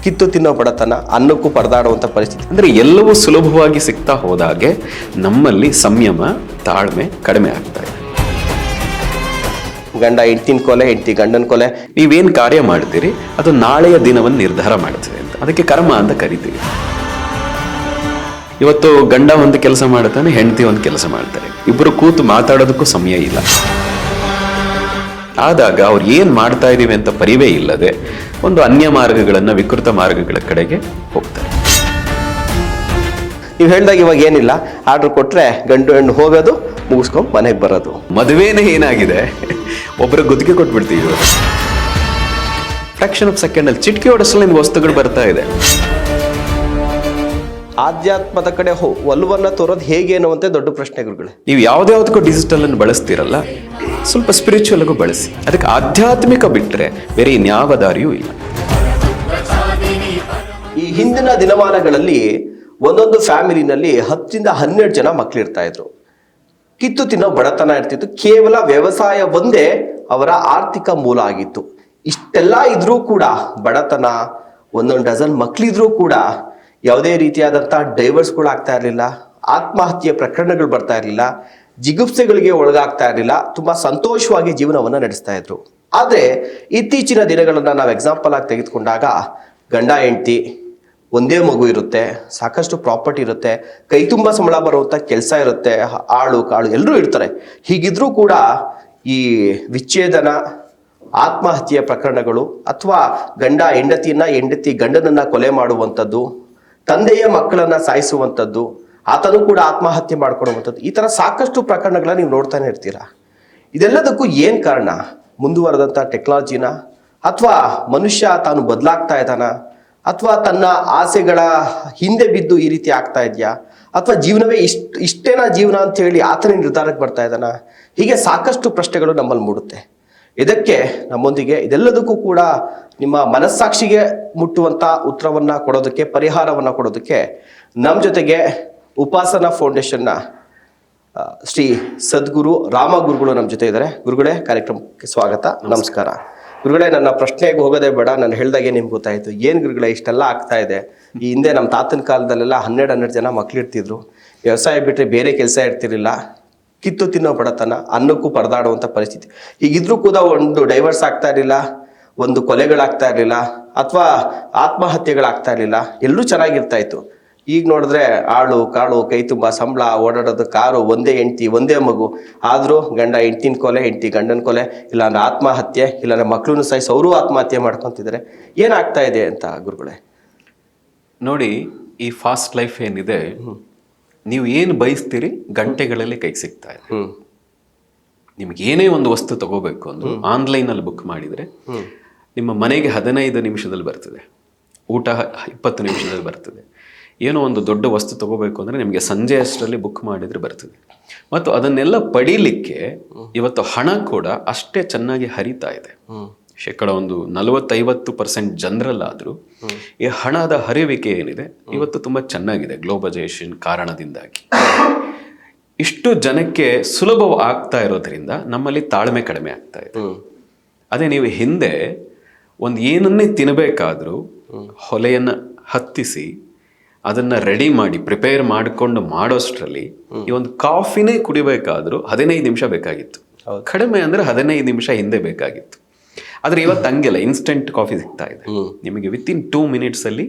ಕಿತ್ತು ತಿನ್ನೋ ಬಡತನ, ಅನ್ನಕ್ಕೂ ಪರದಾಡುವಂಥ ಪರಿಸ್ಥಿತಿ. ಅಂದರೆ ಎಲ್ಲವೂ ಸುಲಭವಾಗಿ ಸಿಗ್ತಾ ಹೋದಾಗೆ ನಮ್ಮಲ್ಲಿ ಸಂಯಮ, ತಾಳ್ಮೆ ಕಡಿಮೆ ಆಗ್ತಾ ಇದೆ. ಗಂಡ ಹೆಂಡ್ತಿನ ಕೊಲೆ, ಹೆಂಡ್ತಿ ಗಂಡನ ಕೊಲೆ. ನೀವೇನು ಕಾರ್ಯ ಮಾಡ್ತೀರಿ ಅದು ನಾಳೆಯ ದಿನವನ್ನು ನಿರ್ಧಾರ ಮಾಡ್ತೀರಿ ಅಂತ, ಅದಕ್ಕೆ ಕರ್ಮ ಅಂತ ಕರಿತೀವಿ. ಇವತ್ತು ಗಂಡ ಒಂದು ಕೆಲಸ ಮಾಡ್ತಾನೆ, ಹೆಂಡತಿ ಒಂದು ಕೆಲಸ ಮಾಡ್ತಾರೆ, ಇಬ್ಬರು ಕೂತು ಮಾತಾಡೋದಕ್ಕೂ ಸಮಯ ಇಲ್ಲ. ಆದಾಗ ಅವ್ರು ಏನ್ ಮಾಡ್ತಾ ಇದೀವಿ ಅಂತ ಪರಿವೇ ಇಲ್ಲದೆ ಒಂದು ಅನ್ಯ ಮಾರ್ಗಗಳನ್ನ, ವಿಕೃತ ಮಾರ್ಗಗಳ ಕಡೆಗೆ ಹೋಗ್ತಾರೆ. ನೀವು ಹೇಳ್ದಾಗ ಇವಾಗ ಏನಿಲ್ಲ, ಆರ್ಡರ್ ಕೊಟ್ರೆ ಗಂಡು ಹೆಣ್ಣು ಹೋಗೋದು, ಮುಗಿಸ್ಕೊಂಡು ಮನೆಗೆ ಬರೋದು. ಮದುವೆನೇ ಏನಾಗಿದೆ, ಒಬ್ಬರು ಗುತ್ತಿಗೆ ಕೊಟ್ಬಿಡ್ತೀವಿ. ಫ್ರಾಕ್ಷನ್ ಆಫ್ ಸೆಕೆಂಡ್ ಅಲ್ಲಿ ಚಿಟ್ಕಿ ಹೊಡೆಸಲು ನಿಮ್ಗೆ ವಸ್ತುಗಳು ಬರ್ತಾ ಇದೆ. ಆಧ್ಯಾತ್ಮದ ಕಡೆ ಒಲವನ್ನ ತೋರೋದು ಹೇಗೆ ಅನ್ನುವಂತೆ ದೊಡ್ಡ ಪ್ರಶ್ನೆಗಳು. ನೀವು ಯಾವ್ದಾವ್ದಕ್ಕೂ ಡಿಜಿಟಲ್ ಅನ್ನು ಬಳಸ್ತೀರಲ್ಲ, ಸ್ವಲ್ಪ ಸ್ಪಿರಿಚುವಲ್ ಆಗು ಬಳಸಿ. ಅದಕ್ಕೆ ಆಧ್ಯಾತ್ಮಿಕ ಬಿಟ್ಟರೆ ಬೇರೆ ಇನ್ಯಾವ ದಾರಿಯೂ ಇಲ್ಲ. ಈ ಹಿಂದಿನ ದಿನಮಾನಗಳಲ್ಲಿ ಒಂದೊಂದು ಫ್ಯಾಮಿಲಿನಲ್ಲಿ 10ರಿಂದ 12 ಜನ ಮಕ್ಕಳಿರ್ತಾ ಇದ್ರು. ಕಿತ್ತು ತಿನ್ನೋ ಬಡತನ ಇರ್ತಿತ್ತು. ಕೇವಲ ವ್ಯವಸಾಯ ಒಂದೇ ಅವರ ಆರ್ಥಿಕ ಮೂಲ ಆಗಿತ್ತು. ಇಷ್ಟೆಲ್ಲ ಇದ್ರೂ ಕೂಡ ಬಡತನ, ಒಂದೊಂದು ಡಜನ್ ಮಕ್ಕಳಿದ್ರೂ ಕೂಡ ಯಾವುದೇ ರೀತಿಯಾದಂಥ ಡೈವರ್ಸ್ಗಳು ಆಗ್ತಾ ಇರಲಿಲ್ಲ, ಆತ್ಮಹತ್ಯೆ ಪ್ರಕರಣಗಳು ಬರ್ತಾ ಇರಲಿಲ್ಲ, ಜಿಗುಪ್ಸೆಗಳಿಗೆ ಒಳಗಾಗ್ತಾ ಇರಲಿಲ್ಲ. ತುಂಬಾ ಸಂತೋಷವಾಗಿ ಜೀವನವನ್ನು ನಡೆಸ್ತಾ ಇದ್ರು. ಆದರೆ ಇತ್ತೀಚಿನ ದಿನಗಳನ್ನ ನಾವು ಎಕ್ಸಾಂಪಲ್ ಆಗಿ ತೆಗೆದುಕೊಂಡಾಗ ಗಂಡ ಹೆಂಡತಿ, ಒಂದೇ ಮಗು ಇರುತ್ತೆ, ಸಾಕಷ್ಟು ಪ್ರಾಪರ್ಟಿ ಇರುತ್ತೆ, ಕೈ ತುಂಬ ಸಂಬಳ ಬರುವಂಥ ಕೆಲಸ ಇರುತ್ತೆ, ಆಳು ಕಾಳು ಎಲ್ಲರೂ ಇರ್ತಾರೆ. ಹೀಗಿದ್ರೂ ಕೂಡ ಈ ವಿಚ್ಛೇದನ, ಆತ್ಮಹತ್ಯೆಯ ಪ್ರಕರಣಗಳು, ಅಥವಾ ಗಂಡ ಹೆಂಡತಿಯನ್ನ, ಹೆಂಡತಿ ಗಂಡನನ್ನ ಕೊಲೆ ಮಾಡುವಂಥದ್ದು, ತಂದೆಯ ಮಕ್ಕಳನ್ನ ಸಾಯಿಸುವಂಥದ್ದು, ಆತನು ಕೂಡ ಆತ್ಮಹತ್ಯೆ ಮಾಡ್ಕೊಳ್ಳುವಂಥದ್ದು, ಈ ಥರ ಸಾಕಷ್ಟು ಪ್ರಕರಣಗಳನ್ನ ನೀವು ನೋಡ್ತಾನೆ ಇರ್ತೀರಾ. ಇದೆಲ್ಲದಕ್ಕೂ ಏನು ಕಾರಣ? ಮುಂದುವರೆದಂಥ ಟೆಕ್ನಾಲಜಿನ, ಅಥವಾ ಮನುಷ್ಯ ತಾನು ಬದಲಾಗ್ತಾ ಇದ್ದಾನ, ಅಥವಾ ತನ್ನ ಆಸೆಗಳ ಹಿಂದೆ ಬಿದ್ದು ಈ ರೀತಿ ಆಗ್ತಾ ಇದೆಯಾ, ಅಥವಾ ಜೀವನವೇ ಇಷ್ಟೇನಾ ಜೀವನ ಅಂತ ಹೇಳಿ ಆತನ ನಿರ್ಧಾರಕ್ಕೆ ಬರ್ತಾ ಇದ್ದಾನ? ಹೀಗೆ ಸಾಕಷ್ಟು ಪ್ರಶ್ನೆಗಳು ನಮ್ಮಲ್ಲಿ ಮೂಡುತ್ತೆ. ಇದಕ್ಕೆ ನಮ್ಮೊಂದಿಗೆ ಇದೆಲ್ಲದಕ್ಕೂ ಕೂಡ ನಿಮ್ಮ ಮನಸ್ಸಾಕ್ಷಿಗೆ ಮುಟ್ಟುವಂಥ ಉತ್ತರವನ್ನ ಕೊಡೋದಕ್ಕೆ, ಪರಿಹಾರವನ್ನ ಕೊಡೋದಕ್ಕೆ ನಮ್ಮ ಜೊತೆಗೆ ಉಪಾಸನಾ ಫೌಂಡೇಶನ್ನ ಶ್ರೀ ಸದ್ಗುರು ರಾಮ ಗುರುಗಳು ನಮ್ಮ ಜೊತೆ ಇದ್ದಾರೆ. ಗುರುಗಳೇ, ಕಾರ್ಯಕ್ರಮಕ್ಕೆ ಸ್ವಾಗತ, ನಮಸ್ಕಾರ. ಗುರುಗಳೇ, ನನ್ನ ಪ್ರಶ್ನೆಗೆ ಹೋಗೋದೇ ಬೇಡ, ನಾನು ಹೇಳ್ದಾಗೆ ನಿಮ್ಗೆ ಗೊತ್ತಾಯ್ತು. ಏನು ಗುರುಗಳೇ ಇಷ್ಟೆಲ್ಲ ಆಗ್ತಾ ಇದೆ? ಈ ಹಿಂದೆ ನಮ್ಮ ತಾತನ ಕಾಲದಲ್ಲೆಲ್ಲ 12 ಜನ ಮಕ್ಕಳಿರ್ತಿದ್ರು, ವ್ಯವಸಾಯ ಬಿಟ್ಟರೆ ಬೇರೆ ಕೆಲಸ ಇರ್ತಿರ್ಲಿಲ್ಲ, ಕಿತ್ತು ತಿನ್ನೋ ಬಡತನ, ಅನ್ನಕ್ಕೂ ಪರದಾಡುವಂಥ ಪರಿಸ್ಥಿತಿ. ಹೀಗಿದ್ರೂ ಕೂಡ ಒಂದು ಡೈವರ್ಸ್ ಆಗ್ತಾ ಇರಲಿಲ್ಲ, ಒಂದು ಕೊಲೆಗಳಾಗ್ತಾ ಇರಲಿಲ್ಲ, ಅಥವಾ ಆತ್ಮಹತ್ಯೆಗಳಾಗ್ತಾ ಇರಲಿಲ್ಲ, ಎಲ್ಲರೂ ಚೆನ್ನಾಗಿರ್ತಾ ಇತ್ತು. ಈಗ ನೋಡಿದ್ರೆ ಆಳು ಕಾಳು, ಕೈ ತುಂಬ ಸಂಬಳ, ಓಡಾಡೋದು ಕಾರು, ಒಂದೇ ಹೆಂಡ್ತಿ ಒಂದೇ ಮಗು, ಆದರೂ ಗಂಡ ಹೆಂಡ್ತಿನ ಕೊಲೆ, ಹೆಂಡ್ತಿ ಗಂಡನ ಕೊಲೆ, ಇಲ್ಲಾಂದ್ರೆ ಆತ್ಮಹತ್ಯೆ, ಇಲ್ಲಾಂದ್ರೆ ಮಕ್ಕಳನ್ನು ಸಾಯಿಸಿ ಅವರು ಆತ್ಮಹತ್ಯೆ ಮಾಡ್ಕೊತಿದ್ದಾರೆ. ಏನಾಗ್ತಾ ಇದೆ ಅಂತ ಗುರುಗಳೇ? ನೋಡಿ, ಈ ಫಾಸ್ಟ್ ಲೈಫ್ ಏನಿದೆ, ನೀವು ಏನು ಬಯಸ್ತೀರಿ ಗಂಟೆಗಳಲ್ಲಿ ಕೈಗೆ ಸಿಗ್ತಾ ಇದೆ. ನಿಮ್ಗೆ ಏನೇ ಒಂದು ವಸ್ತು ತಗೋಬೇಕು ಅಂದ್ರು ಆನ್ಲೈನಲ್ಲಿ ಬುಕ್ ಮಾಡಿದರೆ ನಿಮ್ಮ ಮನೆಗೆ 15 ನಿಮಿಷದಲ್ಲಿ ಬರ್ತದೆ, ಊಟ 20 ನಿಮಿಷದಲ್ಲಿ ಬರ್ತದೆ. ಏನೋ ಒಂದು ದೊಡ್ಡ ವಸ್ತು ತಗೋಬೇಕು ಅಂದರೆ ನಿಮಗೆ ಸಂಜೆ ಅಷ್ಟರಲ್ಲಿ ಬುಕ್ ಮಾಡಿದರೆ ಬರ್ತದೆ. ಮತ್ತು ಅದನ್ನೆಲ್ಲ ಪಡೀಲಿಕ್ಕೆ ಇವತ್ತು ಹಣ ಕೂಡ ಅಷ್ಟೇ ಚೆನ್ನಾಗಿ ಹರಿತಾ ಇದೆ. ಶೇಕಡ ಒಂದು 40-50% ಜನರಲ್ಲಾದರೂ ಈ ಹಣದ ಹರಿವಿಕೆ ಏನಿದೆ ಇವತ್ತು ತುಂಬ ಚೆನ್ನಾಗಿದೆ, ಗ್ಲೋಬಲೈಸೇಷನ್ ಕಾರಣದಿಂದಾಗಿ. ಇಷ್ಟು ಜನಕ್ಕೆ ಸುಲಭ ಆಗ್ತಾ ಇರೋದ್ರಿಂದ ನಮ್ಮಲ್ಲಿ ತಾಳ್ಮೆ ಕಡಿಮೆ ಆಗ್ತಾ ಇದೆ. ಅದೇ ನೀವು ಹಿಂದೆ ಒಂದು ಏನನ್ನೇ ತಿನ್ನಬೇಕಾದ್ರೂ ಹೊಲೆಯನ್ನು ಹತ್ತಿಸಿ ಅದನ್ನು ರೆಡಿ ಮಾಡಿ ಪ್ರಿಪೇರ್ ಮಾಡಿಕೊಂಡು ಮಾಡೋಷ್ಟರಲ್ಲಿ ಈ ಒಂದು ಕಾಫಿನೇ ಕುಡಿಬೇಕಾದ್ರೂ 15 ನಿಮಿಷ ಬೇಕಾಗಿತ್ತು. ಕಡಿಮೆ ಅಂದರೆ 15 ನಿಮಿಷ ಹಿಂದೆ ಬೇಕಾಗಿತ್ತು. ಆದರೆ ಇವತ್ತು ಹಂಗಿಲ್ಲ, ಇನ್ಸ್ಟೆಂಟ್ ಕಾಫಿ ಸಿಗ್ತಾ ಇದೆ ನಿಮಗೆ. ವಿತಿನ್ 2 ಮಿನಿಟ್ಸಲ್ಲಿ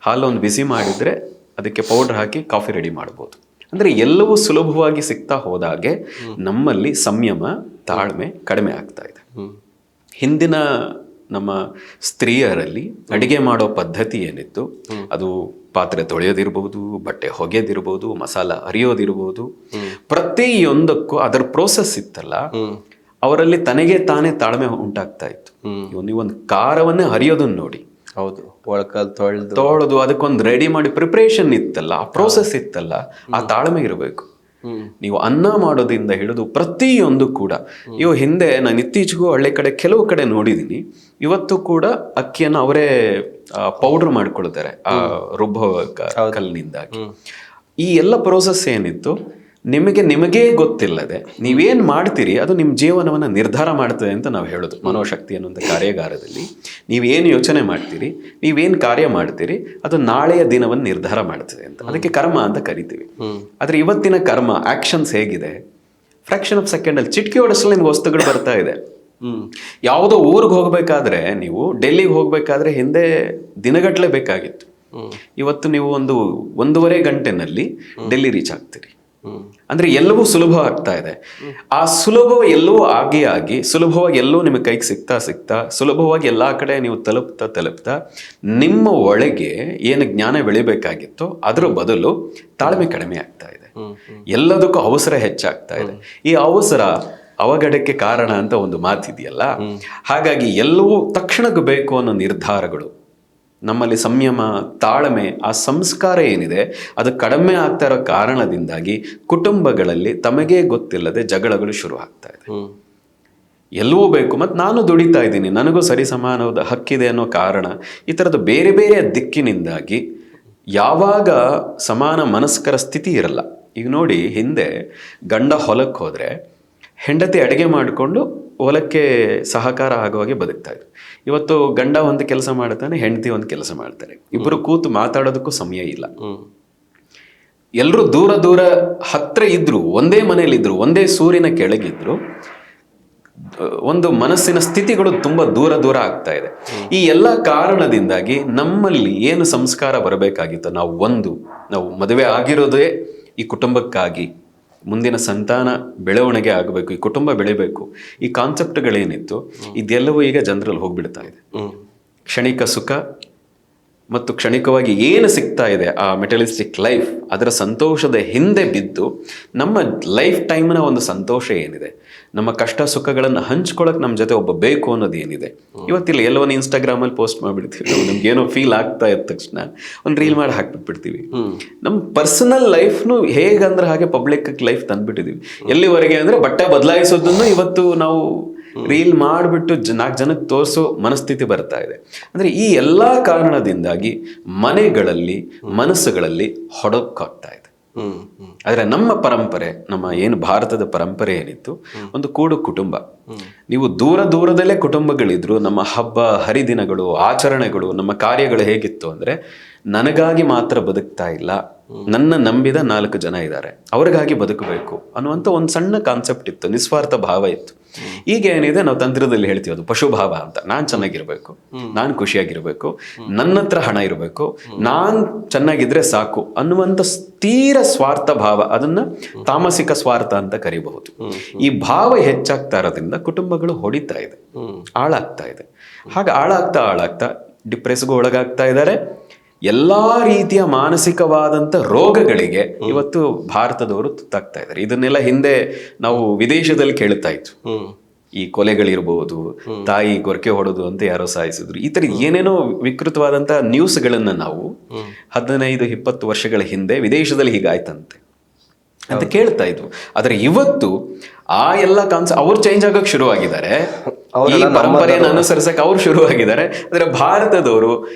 ಹಾಲೊಂದು ಬಿಸಿ ಮಾಡಿದರೆ ಅದಕ್ಕೆ ಪೌಡರ್ ಹಾಕಿ ಕಾಫಿ ರೆಡಿ ಮಾಡ್ಬೋದು. ಅಂದರೆ ಎಲ್ಲವೂ ಸುಲಭವಾಗಿ ಸಿಗ್ತಾ ಹೋದಾಗೆ ನಮ್ಮಲ್ಲಿ ಸಂಯಮ, ತಾಳ್ಮೆ ಕಡಿಮೆ ಆಗ್ತಾ ಇದೆ. ಹಿಂದಿನ ನಮ್ಮ ಸ್ತ್ರೀಯರಲ್ಲಿ ಅಡಿಗೆ ಮಾಡೋ ಪದ್ಧತಿ ಏನಿತ್ತು, ಅದು ಪಾತ್ರೆ ತೊಳೆಯೋದಿರ್ಬೋದು, ಬಟ್ಟೆ ಹೊಗೆದಿರ್ಬೋದು, ಮಸಾಲ ಅರಿಯೋದಿರ್ಬೋದು, ಪ್ರತಿಯೊಂದಕ್ಕೂ ಅದರ ಪ್ರೋಸೆಸ್ ಇತ್ತಲ್ಲ, ಅವರಲ್ಲಿ ತನಗೆ ತಾನೇ ತಾಳ್ಮೆ ಉಂಟಾಗ್ತಾ ಇತ್ತು. ನೀವೊಂದು ಖಾರವನ್ನೇ ಹರಿಯೋದನ್ನ ನೋಡಿ, ಹೌದು, ಒಳಕಲ್ ತೊಳೆದು ಅದಕ್ಕೊಂದು ರೆಡಿ ಮಾಡಿ ಪ್ರಿಪ್ರೇಷನ್ ಇತ್ತಲ್ಲ, ಆ ಪ್ರೋಸೆಸ್ ಇತ್ತಲ್ಲ, ಆ ತಾಳ್ಮೆ ಇರಬೇಕು. ನೀವು ಅನ್ನ ಮಾಡೋದ್ರಿಂದ ಹಿಡಿದು ಪ್ರತಿಯೊಂದು ಕೂಡ. ಇವು ಹಿಂದೆ ನಾನು ಇತ್ತೀಚೆಗೂ ಹಳ್ಳಿ ಕಡೆ ಕೆಲವು ಕಡೆ ನೋಡಿದ್ದೀನಿ, ಇವತ್ತು ಕೂಡ ಅಕ್ಕಿಯನ್ನು ಅವರೇ ಪೌಡರ್ ಮಾಡ್ಕೊಳ್ತಾರೆ ಆ ರುಬ್ಬೋ ಕಲ್ಲಿನಿಂದಾಗಿ. ಈ ಎಲ್ಲ ಪ್ರೋಸೆಸ್ ಏನಿತ್ತು ನಿಮಗೇ ಗೊತ್ತಿಲ್ಲದೆ ನೀವೇನು ಮಾಡ್ತೀರಿ ಅದು ನಿಮ್ಮ ಜೀವನವನ್ನು ನಿರ್ಧಾರ ಮಾಡ್ತದೆ ಅಂತ ನಾವು ಹೇಳೋದು. ಮನೋಶಕ್ತಿ ಅನ್ನುವಂಥ ಕಾರ್ಯಾಗಾರದಲ್ಲಿ ನೀವೇನು ಯೋಚನೆ ಮಾಡ್ತೀರಿ, ನೀವೇನು ಕಾರ್ಯ ಮಾಡ್ತೀರಿ, ಅದು ನಾಳೆಯ ದಿನವನ್ನು ನಿರ್ಧಾರ ಮಾಡ್ತದೆ ಅಂತ. ಅದಕ್ಕೆ ಕರ್ಮ ಅಂತ ಕರಿತೀವಿ. ಆದರೆ ಇವತ್ತಿನ ಕರ್ಮ ಆಕ್ಷನ್ಸ್ ಹೇಗಿದೆ, ಫ್ರಾಕ್ಷನ್ ಆಫ್ ಸೆಕೆಂಡಲ್ಲಿ ಚಿಟ್ಕಿ ಹೊಡೆಸಲು ನಿಮ್ಗೆ ವಸ್ತುಗಳು ಬರ್ತಾ ಇದೆ. ಯಾವುದೋ ಊರಿಗೆ ಹೋಗ್ಬೇಕಾದ್ರೆ, ನೀವು ಡೆಲ್ಲಿಗೆ ಹೋಗ್ಬೇಕಾದ್ರೆ ಹಿಂದೆ ದಿನಗಟ್ಟಲೆ ಬೇಕಾಗಿತ್ತು. ಇವತ್ತು ನೀವು 1.5 ಗಂಟೆನಲ್ಲಿ ಡೆಲ್ಲಿ ರೀಚ್ ಆಗ್ತೀರಿ. ಅಂದ್ರೆ ಎಲ್ಲವೂ ಸುಲಭ ಆಗ್ತಾ ಇದೆ. ಆ ಸುಲಭ ಎಲ್ಲವೂ ಆಗಿ ಸುಲಭವಾಗಿ ಎಲ್ಲವೂ ನಿಮಗೆ ಕೈಗೆ ಸಿಗ್ತಾ ಸುಲಭವಾಗಿ ಎಲ್ಲಾ ಕಡೆ ನೀವು ತಲುಪ್ತಾ ನಿಮ್ಮ ಒಳಗೆ ಏನು ಜ್ಞಾನ ಬೆಳಿಬೇಕಾಗಿತ್ತೋ ಅದರ ಬದಲು ತಾಳ್ಮೆ ಕಡಿಮೆ ಆಗ್ತಾ ಇದೆ. ಎಲ್ಲದಕ್ಕೂ ಅವಸರ ಹೆಚ್ಚಾಗ್ತಾ ಇದೆ. ಈ ಅವಸರ ಅವಘಡಕ್ಕೆ ಕಾರಣ ಅಂತ ಒಂದು ಮಾತಿದೆಯಲ್ಲ, ಹಾಗಾಗಿ ಎಲ್ಲವೂ ತಕ್ಷಣಕ್ಕೆ ಬೇಕು ಅನ್ನೋ ನಿರ್ಧಾರಗಳು, ನಮ್ಮಲ್ಲಿ ಸಂಯಮ, ತಾಳ್ಮೆ, ಆ ಸಂಸ್ಕಾರ ಏನಿದೆ ಅದು ಕಡಿಮೆ ಆಗ್ತಾ ಇರೋ ಕಾರಣದಿಂದಾಗಿ ಕುಟುಂಬಗಳಲ್ಲಿ ತಮಗೇ ಗೊತ್ತಿಲ್ಲದೆ ಜಗಳಗಳು ಶುರು ಆಗ್ತಾ ಇದೆ. ಎಲ್ಲವೂ ಬೇಕು ಮತ್ತು ನಾನು ದುಡಿತಾ ಇದ್ದೀನಿ, ನನಗೂ ಸರಿ ಸಮಾನವಾದ ಹಕ್ಕಿದೆ ಅನ್ನೋ ಕಾರಣ, ಈ ಥರದ ಬೇರೆ ಬೇರೆ ದಿಕ್ಕಿನಿಂದಾಗಿ ಯಾವಾಗ ಸಮಾನ ಮನಸ್ಕರ ಸ್ಥಿತಿ ಇರಲ್ಲ. ಈಗ ನೋಡಿ, ಹಿಂದೆ ಗಂಡ ಹೊಲಕ್ಕೆ ಹೋದರೆ ಹೆಂಡತಿ ಅಡುಗೆ ಮಾಡಿಕೊಂಡು ಹೊಲಕ್ಕೆ ಸಹಕಾರ ಆಗುವಾಗೆ ಬದುಕ್ತಾ ಇದ್ರು. ಇವತ್ತು ಗಂಡ ಒಂದು ಕೆಲಸ ಮಾಡ್ತಾನೆ, ಹೆಂಡತಿ ಒಂದು ಕೆಲಸ ಮಾಡ್ತಾರೆ. ಇಬ್ಬರು ಕೂತು ಮಾತಾಡೋದಕ್ಕೂ ಸಮಯ ಇಲ್ಲ. ಎಲ್ಲರೂ ದೂರ ಹತ್ರ ಇದ್ರು, ಒಂದೇ ಮನೆಯಲ್ಲಿದ್ರು, ಒಂದೇ ಸೂರ್ಯನ ಕೆಳಗಿದ್ರು, ಒಂದು ಮನಸ್ಸಿನ ಸ್ಥಿತಿಗಳು ತುಂಬಾ ದೂರ ಆಗ್ತಾ ಇದೆ. ಈ ಎಲ್ಲ ಕಾರಣದಿಂದಾಗಿ ನಮ್ಮಲ್ಲಿ ಏನು ಸಂಸ್ಕಾರ ಬರಬೇಕಾಗಿತ್ತು, ನಾವು ಮದುವೆ ಆಗಿರೋದೇ ಈ ಕುಟುಂಬಕ್ಕಾಗಿ, ಮುಂದಿನ ಸಂತಾನ ಬೆಳವಣಿಗೆ ಆಗಬೇಕು, ಈ ಕುಟುಂಬ ಬೆಳಿಬೇಕು, ಈ ಕಾನ್ಸೆಪ್ಟ್ಗಳೇನಿತ್ತು ಇದೆಲ್ಲವೂ ಈಗ ಜನರಲ್ಲಿ ಹೋಗ್ಬಿಡ್ತಾ ಇದೆ. ಕ್ಷಣಿಕ ಸುಖ ಮತ್ತು ಕ್ಷಣಿಕವಾಗಿ ಏನು ಸಿಗ್ತಾ ಇದೆ ಆ ಮೆಟಲಿಸ್ಟಿಕ್ ಲೈಫ್, ಅದರ ಸಂತೋಷದ ಹಿಂದೆ ಬಿದ್ದು ನಮ್ಮ ಲೈಫ್ ಟೈಮ್ನ ಒಂದು ಸಂತೋಷ ಏನಿದೆ, ನಮ್ಮ ಕಷ್ಟ ಸುಖಗಳನ್ನು ಹಂಚ್ಕೊಳಕ್ ನಮ್ಮ ಜೊತೆ ಒಬ್ಬ ಬೇಕು ಅನ್ನೋದು ಏನಿದೆ, ಇವತ್ತಿಲ್ಲ ಎಲ್ಲೋ ಒಂದು ಇನ್ಸ್ಟಾಗ್ರಾಮಲ್ಲಿ ಪೋಸ್ಟ್ ಮಾಡಿಬಿಡ್ತೀವಿ. ನಮ್ಗೆ ಏನೋ ಫೀಲ್ ಆಗ್ತಾ ಇದ್ದ ತಕ್ಷಣ ಒಂದು ರೀಲ್ ಮಾಡಿ ಹಾಕ್ಬಿಟ್ಬಿಡ್ತೀವಿ. ನಮ್ಮ ಪರ್ಸನಲ್ ಲೈಫ್ನು ಹೇಗಂದ್ರೆ ಹಾಗೆ ಪಬ್ಲಿಕ್ ಲೈಫ್ ತಂದ್ಬಿಟ್ಟಿದೀವಿ. ಎಲ್ಲಿವರೆಗೆ ಅಂದ್ರೆ ಬಟ್ಟೆ ಬದಲಾಯಿಸೋದನ್ನು ಇವತ್ತು ನಾವು ರೀಲ್ ಮಾಡಿಬಿಟ್ಟು 4 ಜನಕ್ಕೆ ತೋರಿಸೋ ಮನಸ್ಥಿತಿ ಬರ್ತಾ ಇದೆ. ಅಂದ್ರೆ ಈ ಎಲ್ಲಾ ಕಾರಣದಿಂದಾಗಿ ಮನೆಗಳಲ್ಲಿ, ಮನಸ್ಸುಗಳಲ್ಲಿ ಹೊಡಕಾಗ್ತಾ ಇದೆ. ಆದ್ರೆ ನಮ್ಮ ಪರಂಪರೆ, ನಮ್ಮ ಏನು ಭಾರತದ ಪರಂಪರೆ ಏನಿತ್ತು, ಒಂದು ಕೂಡು ಕುಟುಂಬ. ನೀವು ದೂರದಲ್ಲೇ ಕುಟುಂಬಗಳಿದ್ರು, ನಮ್ಮ ಹಬ್ಬ ಹರಿದಿನಗಳು, ಆಚರಣೆಗಳು, ನಮ್ಮ ಕಾರ್ಯಗಳು ಹೇಗಿತ್ತು ಅಂದ್ರೆ, ನನಗಾಗಿ ಮಾತ್ರ ಬದುಕ್ತಾ ಇಲ್ಲ, ನನ್ನ ನಂಬಿದ 4 ಜನ ಇದ್ದಾರೆ, ಅವ್ರಿಗಾಗಿ ಬದುಕಬೇಕು ಅನ್ನುವಂಥ ಒಂದು ಸಣ್ಣ ಕಾನ್ಸೆಪ್ಟ್ ಇತ್ತು, ನಿಸ್ವಾರ್ಥ ಭಾವ ಇತ್ತು. ಈಗ ಏನಿದೆ, ನಾವು ತಂತ್ರದಲ್ಲಿ ಹೇಳ್ತೀವಿ ಅದು ಪಶುಭಾವ ಅಂತ. ನಾನ್ ಚೆನ್ನಾಗಿರ್ಬೇಕು, ನಾನ್ ಖುಷಿಯಾಗಿರ್ಬೇಕು, ನನ್ನ ಹತ್ರ ಹಣ ಇರಬೇಕು, ನಾನ್ ಚೆನ್ನಾಗಿದ್ರೆ ಸಾಕು ಅನ್ನುವಂಥ ತೀರ ಸ್ವಾರ್ಥ ಭಾವ, ಅದನ್ನ ತಾಮಸಿಕ ಸ್ವಾರ್ಥ ಅಂತ ಕರಿಬಹುದು. ಈ ಭಾವ ಹೆಚ್ಚಾಗ್ತಾ ಇರೋದ್ರಿಂದ ಕುಟುಂಬಗಳು ಹೊಡಿತಾ ಇದೆ, ಹಾಳಾಗ್ತಾ ಇದೆ. ಹಾಗೆ ಹಾಳಾಗ್ತಾ ಡಿಪ್ರೆಸ್ಗೂ ಒಳಗಾಗ್ತಾ ಇದ್ದಾರೆ. ಎಲ್ಲಾ ರೀತಿಯ ಮಾನಸಿಕವಾದಂಥ ರೋಗಗಳಿಗೆ ಇವತ್ತು ಭಾರತದವರು ತುತ್ತಾಗ್ತಾ ಇದ್ದಾರೆ. ಇದನ್ನೆಲ್ಲ ಹಿಂದೆ ನಾವು ವಿದೇಶದಲ್ಲಿ ಕೇಳ್ತಾ ಇತ್ತು. ಈ ಕೊಲೆಗಳಿರ್ಬೋದು, ತಾಯಿ ಗೊರಕೆ ಹೊಡೋದು ಅಂತ ಯಾರೋ ಸಾಯಿಸಿದ್ರು, ಈ ತರ ಏನೇನೋ ವಿಕೃತವಾದಂಥ ನ್ಯೂಸ್ಗಳನ್ನ ನಾವು 15-20 ವರ್ಷಗಳ ಹಿಂದೆ ವಿದೇಶದಲ್ಲಿ ಹೀಗಾಯ್ತಂತೆ ಅಂತ ಕೇಳ್ತಾ ಇದ್ವು. ಆದ್ರೆ ಇವತ್ತು ಆ ಎಲ್ಲ ಅವ್ರು ಚೇಂಜ್ ಆಗಕ್ಕೆ ಶುರುವಾಗಿದ್ದಾರೆ, ಈ ಪರಂಪರೆಯನ್ನು ಅನುಸರಿಸಕ್ಕೆ ಅವ್ರು ಶುರುವಾಗಿದ್ದಾರೆ. ಆದ್ರೆ ಭಾರತದವರು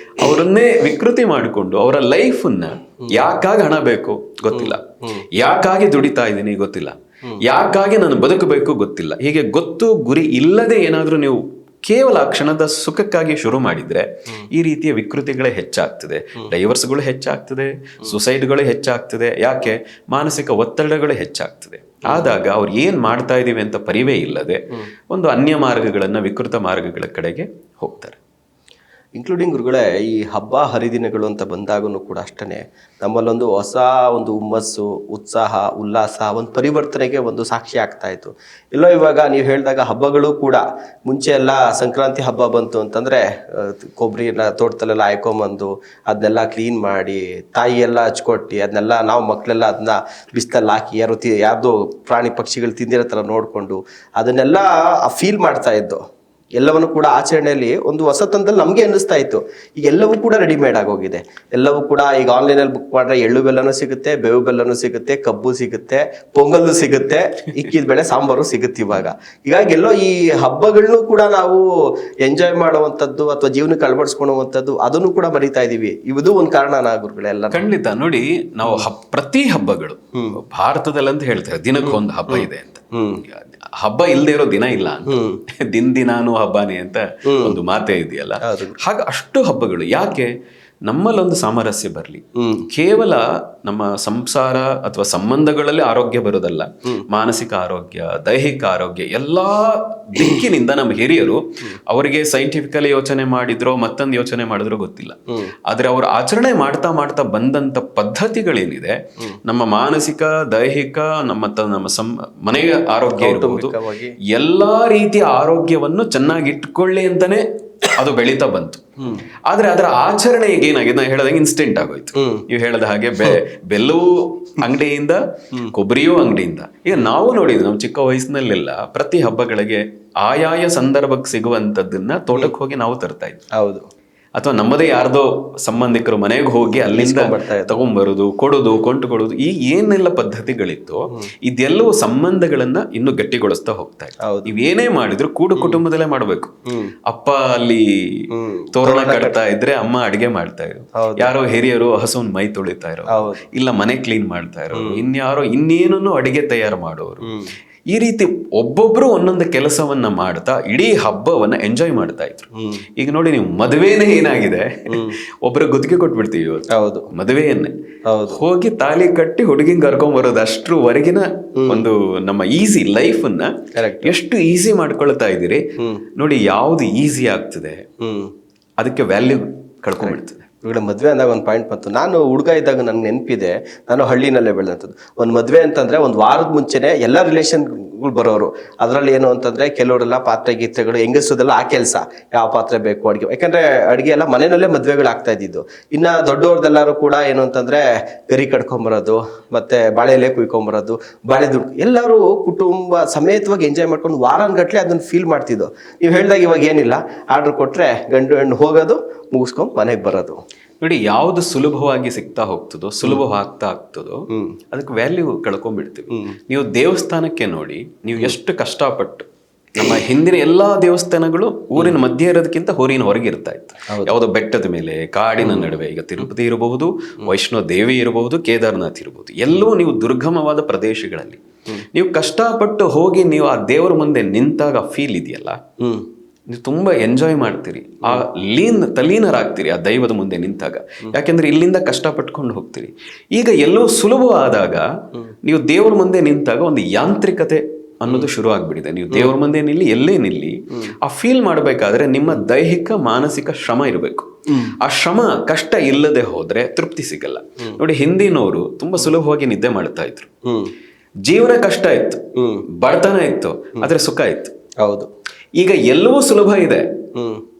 ಅವರನ್ನೇ ವಿಕೃತಿ ಮಾಡಿಕೊಂಡು ಅವರ ಲೈಫನ್ನ ಯಾಕಾಗಿ ಹಣ ಬೇಕು ಗೊತ್ತಿಲ್ಲ, ಯಾಕಾಗಿ ದುಡಿತಾ ಇದ್ದೀನಿ ಗೊತ್ತಿಲ್ಲ, ಯಾಕಾಗಿ ನಾನು ಬದುಕಬೇಕು ಗೊತ್ತಿಲ್ಲ, ಹೀಗೆ ಗೊತ್ತು ಗುರಿ ಇಲ್ಲದೆ ಏನಾದ್ರೂ ನೀವು ಕೇವಲ ಕ್ಷಣದ ಸುಖಕ್ಕಾಗಿ ಶುರು ಮಾಡಿದ್ರೆ ಈ ರೀತಿಯ ವಿಕೃತಿಗಳೇ ಹೆಚ್ಚಾಗ್ತದೆ, ಡೈವರ್ಸ್ಗಳು ಹೆಚ್ಚಾಗ್ತದೆ, ಸುಸೈಡ್ಗಳು ಹೆಚ್ಚಾಗ್ತದೆ. ಯಾಕೆ? ಮಾನಸಿಕ ಒತ್ತಡಗಳು ಹೆಚ್ಚಾಗ್ತದೆ. ಆದಾಗ ಅವ್ರು ಏನ್ ಮಾಡ್ತಾ ಇದೀವಿ ಅಂತ ಪರಿವೇ ಇಲ್ಲದೆ ಒಂದು ಅನ್ಯ ಮಾರ್ಗಗಳನ್ನ, ವಿಕೃತ ಮಾರ್ಗಗಳ ಕಡೆಗೆ ಹೋಗ್ತಾರೆ. ಇನ್ಕ್ಲೂಡಿಂಗ್ ಗುರುಗಳೇ, ಈ ಹಬ್ಬ ಹರಿದಿನಗಳು ಅಂತ ಬಂದಾಗೂ ಕೂಡ ಅಷ್ಟೇ ನಮ್ಮಲ್ಲೊಂದು ಹೊಸ ಒಂದು ಹುಮ್ಮಸ್ಸು, ಉತ್ಸಾಹ, ಉಲ್ಲಾಸ, ಒಂದು ಪರಿವರ್ತನೆಗೆ ಒಂದು ಸಾಕ್ಷಿ ಆಗ್ತಾ ಇತ್ತು. ಎಲ್ಲೋ ಇವಾಗ ನೀವು ಹೇಳಿದಾಗ ಹಬ್ಬಗಳು ಕೂಡ ಮುಂಚೆ ಎಲ್ಲ ಸಂಕ್ರಾಂತಿ ಹಬ್ಬ ಬಂತು ಅಂತಂದರೆ ಕೊಬ್ಬರಿನ ತೋಟದಲ್ಲೆಲ್ಲ ಹಾಯ್ಕೊಂಬಂದು ಅದನ್ನೆಲ್ಲ ಕ್ಲೀನ್ ಮಾಡಿ ತಾಯಿ ಎಲ್ಲ ಹಚ್ಕೊಟ್ಟು ಅದನ್ನೆಲ್ಲ ನಾವು ಮಕ್ಕಳೆಲ್ಲ ಅದನ್ನ ಬಿಸ್ತಲ್ಲಿ ಹಾಕಿ ಯಾರ್ದು ಪ್ರಾಣಿ ಪಕ್ಷಿಗಳು ತಿಂದಿರೋ ಥರ ನೋಡಿಕೊಂಡು ಅದನ್ನೆಲ್ಲ ಫೀಲ್ ಮಾಡ್ತಾ ಇದ್ದು. ಎಲ್ಲವನ್ನು ಕೂಡ ಆಚರಣೆಯಲ್ಲಿ ಒಂದು ಹೊಸತನದಲ್ಲಿ ನಮಗೆ ಅನ್ನಿಸ್ತಾ ಇತ್ತು. ಈಗ ಎಲ್ಲವೂ ಕೂಡ ರೆಡಿಮೇಡ್ ಆಗೋಗಿದೆ. ಎಲ್ಲವೂ ಕೂಡ ಈಗ ಆನ್ಲೈನಲ್ಲಿ ಬುಕ್ ಮಾಡಿದ್ರೆ ಎಳ್ಳು ಬೆಲ್ಲನೂ ಸಿಗುತ್ತೆ, ಬೇವು ಬೆಲ್ಲನೂ ಸಿಗುತ್ತೆ, ಕಬ್ಬು ಸಿಗುತ್ತೆ, ಪೊಂಗಲ್ಲು ಸಿಗುತ್ತೆ, ಇಕ್ಕಿದ ಬೆಳೆ ಸಾಂಬಾರು ಸಿಗುತ್ತೆ ಇವಾಗ. ಹೀಗಾಗಿ ಎಲ್ಲೋ ಈ ಹಬ್ಬಗಳನ್ನೂ ಕೂಡ ನಾವು ಎಂಜಾಯ್ ಮಾಡುವಂಥದ್ದು ಅಥವಾ ಜೀವನಕ್ಕೆ ಅಳವಡಿಸ್ಕೊಳ್ಳುವಂಥದ್ದು ಅದನ್ನು ಕೂಡ ಮರಿತಾ ಇದೀವಿ. ಇದು ಒಂದು ಕಾರಣನಾ ಗುರುಗಳೆಲ್ಲ? ಖಂಡಿತ. ನೋಡಿ, ನಾವು ಪ್ರತಿ ಹಬ್ಬಗಳು ಭಾರತದಲ್ಲಿ ಅಂತ ಹೇಳ್ತಾರೆ ದಿನಕ್ಕೊಂದು ಹಬ್ಬ ಇದೆ ಅಂತ. ಹಬ್ಬ ಇಲ್ಲದೆ ಇರೋ ದಿನ ಇಲ್ಲ ಅಂತ. ದಿನಾನು ಹಬ್ಬನೇ ಅಂತ ಒಂದು ಮಾತೇ ಇದೆಯಲ್ಲ. ಹಾಗ ಅಷ್ಟು ಹಬ್ಬಗಳು ಯಾಕೆ? ನಮ್ಮಲ್ಲೊಂದು ಸಾಮರಸ್ಯ ಬರಲಿ. ಕೇವಲ ನಮ್ಮ ಸಂಸಾರ ಅಥವಾ ಸಂಬಂಧಗಳಲ್ಲಿ ಆರೋಗ್ಯ ಬರೋದಲ್ಲ, ಮಾನಸಿಕ ಆರೋಗ್ಯ, ದೈಹಿಕ ಆರೋಗ್ಯ ಎಲ್ಲಾ ದಿಕ್ಕಿನಿಂದ ನಮ್ಮ ಹಿರಿಯರು ಅವರಿಗೆ ಸೈಂಟಿಫಿಕಲಿ ಯೋಚನೆ ಮಾಡಿದ್ರೋ ಮತ್ತೊಂದು ಯೋಚನೆ ಮಾಡಿದ್ರೋ ಗೊತ್ತಿಲ್ಲ, ಆದ್ರೆ ಅವರು ಆಚರಣೆ ಮಾಡ್ತಾ ಮಾಡ್ತಾ ಬಂದಂತ ಪದ್ಧತಿಗಳೇನಿದೆ, ನಮ್ಮ ಮಾನಸಿಕ, ದೈಹಿಕ, ನಮ್ಮ ಮನೆಯ ಆರೋಗ್ಯ ಇರಬಹುದು, ಎಲ್ಲಾ ರೀತಿಯ ಆರೋಗ್ಯವನ್ನು ಚೆನ್ನಾಗಿ ಇಟ್ಕೊಳ್ಳಿ ಅಂತಾನೆ ಅದು ಬೆಳೀತಾ ಬಂತು. ಆದ್ರೆ ಅದರ ಆಚರಣೆ ಈಗ ಏನಾಗಿದೆ, ನಾ ಹೇಳದಂಗೆ ಇನ್ಸ್ಟೆಂಟ್ ಆಗೋಯ್ತು. ನೀವು ಹೇಳದ ಹಾಗೆ ಬೆಲ್ಲವೂ ಅಂಗಡಿಯಿಂದ, ಕೊಬ್ಬರಿಯೂ ಅಂಗಡಿಯಿಂದ. ಈಗ ನಾವು ನೋಡಿದ್ವಿ ನಮ್ಮ ಚಿಕ್ಕ ವಯಸ್ಸಿನಲ್ಲೆಲ್ಲ ಪ್ರತಿ ಹಬ್ಬಗಳಿಗೆ ಆಯಾಯ ಸಂದರ್ಭಕ್ಕೆ ಸಿಗುವಂತದ್ದನ್ನ ತೋಟಕ್ಕೆ ಹೋಗಿ ನಾವು ತರ್ತಾ ಇದ್ವಿ. ಹೌದು. ಅಥವಾ ನಮ್ಮದೇ ಯಾರ್ದೋ ಸಂಬಂಧಿಕರು ಮನೆಗೆ ಹೋಗಿ ಅಲ್ಲಿಂದ ತಗೊಂಡ್ಬರುದು, ಕೊಡುದು, ಕೊಂಡುಕೊಡುದು, ಈ ಏನೆಲ್ಲ ಪದ್ಧತಿಗಳಿತ್ತು ಇದೆಲ್ಲವೂ ಸಂಬಂಧಗಳನ್ನ ಇನ್ನು ಗಟ್ಟಿಗೊಳಿಸ್ತಾ ಹೋಗ್ತಾ ಇತ್ತು. ನೀವೇನೇ ಮಾಡಿದ್ರು ಕೂಡು ಕುಟುಂಬದಲ್ಲೇ ಮಾಡ್ಬೇಕು. ಅಪ್ಪ ಅಲ್ಲಿ ತೋರಣ ಕಟ್ತಾ ಇದ್ರೆ ಅಮ್ಮ ಅಡಿಗೆ ಮಾಡ್ತಾ ಇರೋ, ಯಾರೋ ಹಿರಿಯರು ಹಸುನ್ ಮೈ ತೊಳಿತಾ ಇರೋ, ಇಲ್ಲ ಮನೆ ಕ್ಲೀನ್ ಮಾಡ್ತಾ ಇರೋರು, ಇನ್ಯಾರೋ ಇನ್ನೇನನ್ನು ಅಡಿಗೆ ತಯಾರು ಮಾಡೋರು. ಈ ರೀತಿ ಒಬ್ಬೊಬ್ರು ಒಂದೊಂದು ಕೆಲಸವನ್ನ ಮಾಡ್ತಾ ಇಡೀ ಹಬ್ಬವನ್ನ ಎಂಜಾಯ್ ಮಾಡ್ತಾ ಇದ್ರು. ಈಗ ನೋಡಿ, ನೀವು ಮದುವೆನೇ ಏನಾಗಿದೆ, ಒಬ್ರು ಗುತ್ತಿಗೆ ಕೊಟ್ಬಿಡ್ತೀವಿ ಇವತ್ತು. ಹೌದು, ಮದುವೆಯನ್ನೇ ಹೋಗಿ ತಾಲಿ ಕಟ್ಟಿ ಹುಡುಗಿಂಗ್ ಕರ್ಕೊಂಡ್ ಬರೋದು, ಅಷ್ಟ್ರವರೆಗಿನ ಒಂದು ನಮ್ಮ ಈಸಿ ಲೈಫ್ ಅನ್ನ ಎಷ್ಟು ಈಸಿ ಮಾಡ್ಕೊಳ್ತಾ ಇದ್ದೀರಿ ನೋಡಿ. ಯಾವ್ದು ಈಸಿ ಆಗ್ತದೆ ಅದಕ್ಕೆ ವ್ಯಾಲ್ಯೂ ಕಳ್ಕೊಂಡ್ಬಿಡ್ತದೆ. ಇವಾಗ ಮದುವೆ ಅಂದಾಗ ಒಂದು ಪಾಯಿಂಟ್ ಬಂತು. ನಾನು ಹುಡುಗ ಇದ್ದಾಗ ನನ್ಗೆ ನೆನಪಿದೆ, ನಾನು ಹಳ್ಳಿನಲ್ಲೇ ಬೆಳೆದಂಥದ್ದು. ಒಂದು ಮದುವೆ ಅಂತಂದ್ರೆ ಒಂದು ವಾರದ ಮುಂಚೆನೆ ಎಲ್ಲ ರಿಲೇಷನ್ಗಳು ಬರೋರು. ಅದರಲ್ಲಿ ಏನು ಅಂತಂದ್ರೆ ಕೆಲವರೆಲ್ಲ ಪಾತ್ರೆ ಗೀತ್ರೆಗಳು, ಹೆಂಗಸದೆಲ್ಲ ಆ ಕೆಲಸ, ಯಾವ ಪಾತ್ರೆ ಬೇಕು ಅಡುಗೆ, ಯಾಕಂದ್ರೆ ಅಡುಗೆ ಎಲ್ಲ ಮನೆಯಲ್ಲೇ ಮದುವೆಗಳು ಆಗ್ತಾ ಇದ್ದಿದ್ದು. ಇನ್ನು ದೊಡ್ಡವ್ರದ್ದೆಲ್ಲರೂ ಕೂಡ ಏನು ಅಂತಂದ್ರೆ ಗರಿ ಕಟ್ಕೊಂಬರೋದು, ಮತ್ತೆ ಬಾಳೆ ಎಲೆ ಕುಯ್ಕೊಂಬರೋದು, ಬಾಳೆ ದುಡ್ಡು, ಎಲ್ಲರೂ ಕುಟುಂಬ ಸಮೇತವಾಗಿ ಎಂಜಾಯ್ ಮಾಡ್ಕೊಂಡು ವಾರಗಟ್ಲೆ ಅದನ್ನ ಫೀಲ್ ಮಾಡ್ತಿದ್ದು. ನೀವು ಹೇಳಿದಾಗ ಇವಾಗ ಏನಿಲ್ಲ, ಆರ್ಡರ್ ಕೊಟ್ರೆ ಗಂಡು ಹೆಣ್ಣು ಹೋಗೋದು, ಮುಗಿಸ್ಕೊಂಡ್ ಮನೆಗೆ ಬರೋದು. ನೋಡಿ, ಯಾವ್ದು ಸುಲಭವಾಗಿ ಸಿಗ್ತಾ ಹೋಗ್ತದೋ, ಸುಲಭವಾಗ್ತಾ ಆಗ್ತದೋ ಅದಕ್ಕೆ ವ್ಯಾಲ್ಯೂ ಕಳ್ಕೊಂಡ್ಬಿಡ್ತೀವಿ. ನೀವು ದೇವಸ್ಥಾನಕ್ಕೆ ನೋಡಿ, ನೀವು ಎಷ್ಟು ಕಷ್ಟಪಟ್ಟು, ನಮ್ಮ ಹಿಂದಿನ ಎಲ್ಲಾ ದೇವಸ್ಥಾನಗಳು ಊರಿನ ಮಧ್ಯೆ ಇರೋದಕ್ಕಿಂತ ಊರಿನ ಹೊರಗೆ ಇರ್ತಾ ಇತ್ತು. ಯಾವುದೋ ಬೆಟ್ಟದ ಮೇಲೆ, ಕಾಡಿನ ನಡುವೆ. ಈಗ ತಿರುಪತಿ ಇರಬಹುದು, ವೈಷ್ಣೋ ದೇವಿ ಇರಬಹುದು, ಕೇದಾರ್ನಾಥ್ ಇರಬಹುದು, ಎಲ್ಲವೂ ನೀವು ದುರ್ಗಮವಾದ ಪ್ರದೇಶಗಳಲ್ಲಿ ನೀವು ಕಷ್ಟಪಟ್ಟು ಹೋಗಿ ನೀವು ಆ ದೇವರ ಮುಂದೆ ನಿಂತಾಗ ಫೀಲ್ ಇದೆಯಲ್ಲ, ನೀವು ತುಂಬಾ ಎಂಜಾಯ್ ಮಾಡ್ತೀರಿ, ಆ ತಲೀನರಾಗ್ತೀರಿ ಆ ದೈವದ ಮುಂದೆ ನಿಂತಾಗ. ಯಾಕೆಂದ್ರೆ ಇಲ್ಲಿಂದ ಕಷ್ಟಪಟ್ಕೊಂಡು ಹೋಗ್ತೀರಿ. ಈಗ ಎಲ್ಲೋ ಸುಲಭವಾದಾಗ ನೀವು ದೇವರ ಮುಂದೆ ನಿಂತಾಗ ಒಂದು ಯಾಂತ್ರಿಕತೆ ಅನ್ನೋದು ಶುರು ಆಗ್ಬಿಟ್ಟಿದೆ. ನೀವು ದೇವರ ಮುಂದೆ ನಿಲ್ಲಿ, ಎಲ್ಲೇ ನಿಲ್ಲಿ, ಆ ಫೀಲ್ ಮಾಡಬೇಕಾದ್ರೆ ನಿಮ್ಮ ದೈಹಿಕ ಮಾನಸಿಕ ಶ್ರಮ ಇರಬೇಕು. ಆ ಶ್ರಮ, ಕಷ್ಟ ಇಲ್ಲದೆ ಹೋದ್ರೆ ತೃಪ್ತಿ ಸಿಗಲ್ಲ. ನೋಡಿ, ಹಿಂದಿನವರು ತುಂಬಾ ಸುಲಭವಾಗಿ ನಿದ್ದೆ ಮಾಡ್ತಾ ಇದ್ರು. ಜೀವನ ಕಷ್ಟ ಇತ್ತು, ಬಡತನ ಇತ್ತು, ಆದ್ರೆ ಸುಖ ಇತ್ತು. ಹೌದು. ಈಗ ಎಲ್ಲವೂ ಸುಲಭ ಇದೆ,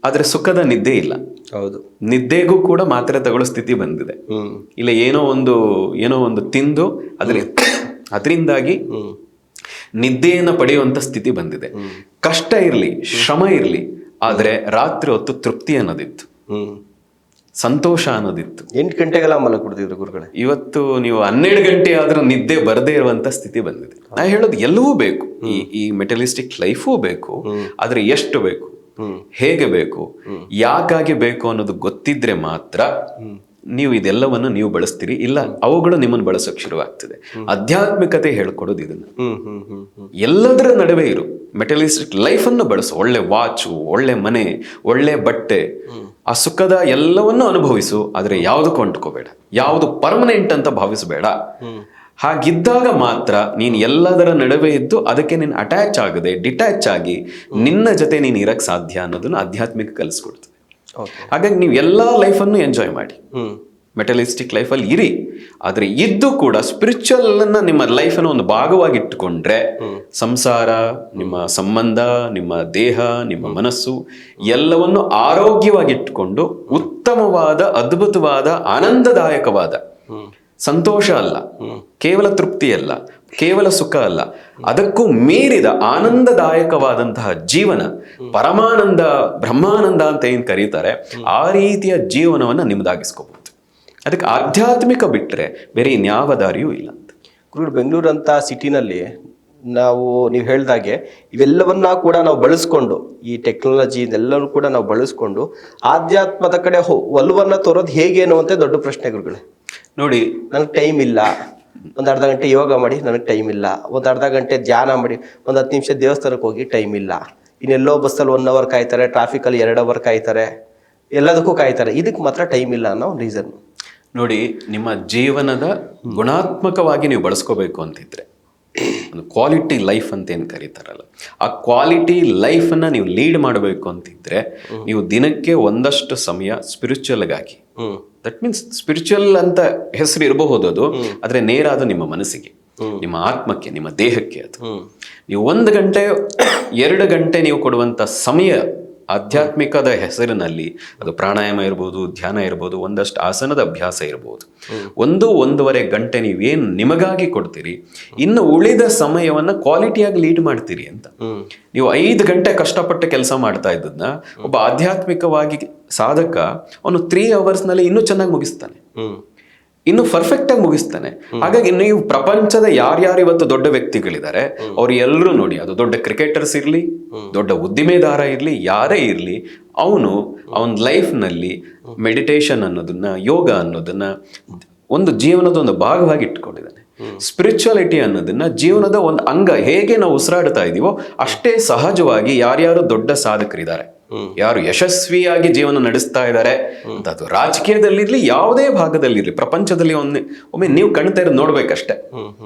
ಆದ್ರೆ ಸುಖದ ನಿದ್ದೆ ಇಲ್ಲ. ಹೌದು. ನಿದ್ದೆಗೂ ಕೂಡ ಮಾತ್ರೆ ತಗೊಳ್ಳೋ ಸ್ಥಿತಿ ಬಂದಿದೆ. ಇಲ್ಲ ಏನೋ ಒಂದು ತಿಂದು ಅದರಿಂದಾಗಿ ನಿದ್ದೆಯನ್ನ ಪಡೆಯುವಂತ ಸ್ಥಿತಿ ಬಂದಿದೆ. ಕಷ್ಟ ಇರ್ಲಿ, ಶ್ರಮ ಇರ್ಲಿ, ಆದ್ರೆ ರಾತ್ರಿ ಹೊತ್ತು ತೃಪ್ತಿ ಅನ್ನೋದಿತ್ತು, ಸಂತೋಷ ಅನ್ನೋದಿತ್ತು. 8 ಗಂಟೆಗೆಲ್ಲ ಮಲಗ್ಬಿಡ್ತಿದ್ರು ಗುರುಗಳೇ. ಇವತ್ತು ನೀವು 12 ಗಂಟೆ ಆದ್ರೂ ನಿದ್ದೆ ಬರದೇ ಇರುವಂತ ಸ್ಥಿತಿ ಬಂದಿದೆ. ನಾ ಹೇಳೋದು ಎಲ್ಲವೂ ಬೇಕು, ಈ ಮೆಟಲಿಸ್ಟಿಕ್ ಲೈಫೂ ಬೇಕು, ಆದ್ರೆ ಎಷ್ಟು ಬೇಕು, ಹೇಗೆ ಬೇಕು, ಯಾಕಾಗಿ ಬೇಕು ಅನ್ನೋದು ಗೊತ್ತಿದ್ರೆ ಮಾತ್ರ ನೀವು ಇದೆಲ್ಲವನ್ನು ನೀವು ಬಳಸ್ತೀರಿ. ಇಲ್ಲ ಅವುಗಳು ನಿಮ್ಮನ್ನು ಬಳಸೋಕೆ ಶುರುವಾಗ್ತದೆ. ಆಧ್ಯಾತ್ಮಿಕತೆ ಹೇಳ್ಕೊಡೋದು ಇದನ್ನ. ಎಲ್ಲದರ ನಡುವೆ ಇರು, ಮೆಟಲಿಸ್ಟಿಕ್ ಲೈಫ್ ಅನ್ನು ಬಳಸು. ಒಳ್ಳೆ ವಾಚು, ಒಳ್ಳೆ ಮನೆ, ಒಳ್ಳೆ ಬಟ್ಟೆ, ಆ ಸುಖದ ಎಲ್ಲವನ್ನು ಅನುಭವಿಸು. ಆದ್ರೆ ಯಾವುದು ಕೊಂಡ್ಕೋಬೇಡ, ಯಾವುದು ಪರ್ಮನೆಂಟ್ ಅಂತ ಭಾವಿಸಬೇಡ. ಹಾಗಿದ್ದಾಗ ಮಾತ್ರ ನೀನು ಎಲ್ಲದರ ನಡುವೆ ಇದ್ದು ಅದಕ್ಕೆ ನೀನು ಅಟ್ಯಾಚ್ ಆಗದೆ ಡಿಟ್ಯಾಚ್ ಆಗಿ ನಿನ್ನ ಜೊತೆ ನೀನು ಇರಕ್ ಸಾಧ್ಯ ಅನ್ನೋದನ್ನ ಆಧ್ಯಾತ್ಮಿಕ ಕಲಿಸ್ಕೊಡ್ತದೆ. ಹಾಗಾಗಿ ನೀವು ಎಲ್ಲಾ ಲೈಫನ್ನು ಎಂಜಾಯ್ ಮಾಡಿ, ಮೆಟಲಿಸ್ಟಿಕ್ ಲೈಫಲ್ಲಿ ಇರಿ, ಆದ್ರೆ ಇದ್ದು ಕೂಡ ಸ್ಪಿರಿಚುವಲ್ ಅನ್ನ ನಿಮ್ಮ ಲೈಫನ್ನು ಒಂದು ಭಾಗವಾಗಿ ಇಟ್ಟುಕೊಂಡ್ರೆ ಸಂಸಾರ, ನಿಮ್ಮ ಸಂಬಂಧ, ನಿಮ್ಮ ದೇಹ, ನಿಮ್ಮ ಮನಸ್ಸು ಎಲ್ಲವನ್ನು ಆರೋಗ್ಯವಾಗಿಟ್ಟುಕೊಂಡು ಉತ್ತಮವಾದ, ಅದ್ಭುತವಾದ, ಆನಂದದಾಯಕವಾದ ಸಂತೋಷ ಅಲ್ಲ, ಕೇವಲ ತೃಪ್ತಿ ಅಲ್ಲ, ಕೇವಲ ಸುಖ ಅಲ್ಲ, ಅದಕ್ಕೂ ಮೀರಿದ ಆನಂದದಾಯಕವಾದಂತಹ ಜೀವನ, ಪರಮಾನಂದ, ಬ್ರಹ್ಮಾನಂದ ಅಂತ ಏನ್ ಕರೀತಾರೆ, ಆ ರೀತಿಯ ಜೀವನವನ್ನ ನಿಮ್ದಾಗಿಸ್ಕೋಬಹುದು. ಅದಕ್ಕೆ ಆಧ್ಯಾತ್ಮಿಕ ಬಿಟ್ರೆ ಬೇರೆ ಇನ್ಯಾವ ದಾರಿಯೂ ಇಲ್ಲ ಅಂತ. ಗುರುಗಳು, ಬೆಂಗಳೂರು ಅಂತ ಸಿಟಿನಲ್ಲಿ ನೀವು ಹೇಳ್ದಾಗೆ ಇವೆಲ್ಲವನ್ನ ಕೂಡ ನಾವು ಬಳಸ್ಕೊಂಡು, ಈ ಟೆಕ್ನಾಲಜಿ ಇದೆಲ್ಲವೂ ಕೂಡ ನಾವು ಬಳಸ್ಕೊಂಡು ಆಧ್ಯಾತ್ಮದ ಕಡೆ ಒಲವನ್ನ ತೋರೋದು ಹೇಗೆ ಅನ್ನುವಂತೆ ದೊಡ್ಡ ಪ್ರಶ್ನೆ ಗುರುಗಳೇ. ನೋಡಿ, ನನಗೆ ಟೈಮ್ ಇಲ್ಲ, ಒಂದು ಅರ್ಧ ಗಂಟೆ ಯೋಗ ಮಾಡಿ, ನನಗೆ ಟೈಮ್ ಇಲ್ಲ. ಒಂದು ಅರ್ಧ ಗಂಟೆ ಧ್ಯಾನ ಮಾಡಿ, ಒಂದು 10 ನಿಮಿಷ ದೇವಸ್ಥಾನಕ್ಕೆ ಹೋಗಿ ಟೈಮ್ ಇಲ್ಲ. ಇನ್ನೆಲ್ಲೋ ಬಸ್ಸಲ್ಲಿ 1 ಅವರ್ ಕಾಯ್ತಾರೆ, ಟ್ರಾಫಿಕಲ್ಲಿ 2 ಅವರ್ ಕಾಯ್ತಾರೆ, ಎಲ್ಲದಕ್ಕೂ ಕಾಯ್ತಾರೆ, ಇದಕ್ಕೆ ಮಾತ್ರ ಟೈಮ್ ಇಲ್ಲ ಅನ್ನೋ ರೀಸನ್. ನೋಡಿ, ನಿಮ್ಮ ಜೀವನದ ಗುಣಾತ್ಮಕವಾಗಿ ನೀವು ಬಳಸ್ಕೋಬೇಕು ಅಂತಿದ್ರೆ, ಒಂದು ಕ್ವಾಲಿಟಿ ಲೈಫ್ ಅಂತ ಏನು ಕರೀತಾರಲ್ಲ, ಆ ಕ್ವಾಲಿಟಿ ಲೈಫನ್ನು ನೀವು ಲೀಡ್ ಮಾಡಬೇಕು ಅಂತಿದ್ರೆ ನೀವು ದಿನಕ್ಕೆ ಒಂದಷ್ಟು ಸಮಯ ಸ್ಪಿರಿಚುವಲ್ಗಾಗಿ, ದಟ್ ಮೀನ್ಸ್ ಸ್ಪಿರಿಚುವಲ್ ಅಂತ ಹೆಸರು ಇರಬಹುದು ಅದು, ಆದರೆ ನೇರ ಅದು ನಿಮ್ಮ ಮನಸ್ಸಿಗೆ, ನಿಮ್ಮ ಆತ್ಮಕ್ಕೆ, ನಿಮ್ಮ ದೇಹಕ್ಕೆ. ಅದು ನೀವು 1 ಗಂಟೆ 2 ಗಂಟೆ ನೀವು ಕೊಡುವಂಥ ಸಮಯ ಆಧ್ಯಾತ್ಮಿಕದ ಹೆಸರಿನಲ್ಲಿ, ಅದು ಪ್ರಾಣಾಯಾಮ ಇರ್ಬೋದು, ಧ್ಯಾನ ಇರ್ಬೋದು, ಒಂದಷ್ಟು ಆಸನದ ಅಭ್ಯಾಸ ಇರ್ಬೋದು, 1-1.5 ಗಂಟೆ ನೀವೇನು ನಿಮಗಾಗಿ ಕೊಡ್ತೀರಿ, ಇನ್ನು ಉಳಿದ ಸಮಯವನ್ನ ಕ್ವಾಲಿಟಿಯಾಗಿ ಲೀಡ್ ಮಾಡ್ತೀರಿ ಅಂತ. ನೀವು 5 ಗಂಟೆ ಕಷ್ಟಪಟ್ಟು ಕೆಲಸ ಮಾಡ್ತಾ ಇದ್ದದನ್ನ ಒಬ್ಬ ಆಧ್ಯಾತ್ಮಿಕವಾಗಿ ಸಾಧಕ ಅವನು 3 ಅವರ್ಸ್ನಲ್ಲಿ ಇನ್ನೂ ಚೆನ್ನಾಗಿ ಮುಗಿಸ್ತಾನೆ, ಇನ್ನು ಪರ್ಫೆಕ್ಟ್ ಆಗಿ ಮುಗಿಸ್ತಾನೆ. ಹಾಗಾಗಿ ನೀವು ಪ್ರಪಂಚದ ಯಾರ್ಯಾರು ಇವತ್ತು ದೊಡ್ಡ ವ್ಯಕ್ತಿಗಳಿದ್ದಾರೆ, ಅವ್ರು ಎಲ್ಲರೂ ನೋಡಿ, ಅದು ದೊಡ್ಡ ಕ್ರಿಕೆಟರ್ಸ್ ಇರ್ಲಿ, ದೊಡ್ಡ ಉದ್ದಿಮೆದಾರ ಇರ್ಲಿ, ಯಾರೇ ಇರ್ಲಿ, ಅವನ ಲೈಫ್ನಲ್ಲಿ ಮೆಡಿಟೇಷನ್ ಅನ್ನೋದನ್ನ, ಯೋಗ ಅನ್ನೋದನ್ನ ಒಂದು ಜೀವನದ ಒಂದು ಭಾಗವಾಗಿ ಇಟ್ಕೊಂಡಿದ್ದಾನೆ. ಸ್ಪಿರಿಚುವಾಲಿಟಿ ಅನ್ನೋದನ್ನ ಜೀವನದ ಒಂದು ಅಂಗ. ಹೇಗೆ ನಾವು ಉಸಿರಾಡ್ತಾ ಇದೀವೋ ಅಷ್ಟೇ ಸಹಜವಾಗಿ ಯಾರ್ಯಾರು ದೊಡ್ಡ ಸಾಧಕರಿದ್ದಾರೆ, ಯಾರು ಯಶಸ್ವಿಯಾಗಿ ಜೀವನ ನಡೆಸ್ತಾ ಇದ್ದಾರೆ, ಅದು ರಾಜಕೀಯದಲ್ಲಿರ್ಲಿ, ಯಾವುದೇ ಭಾಗದಲ್ಲಿರ್ಲಿ, ಪ್ರಪಂಚದಲ್ಲಿ ಒಮ್ಮೆ ನೀವು ಕಣ್ತಾ ಇರೋದು ನೋಡ್ಬೇಕಷ್ಟೆ.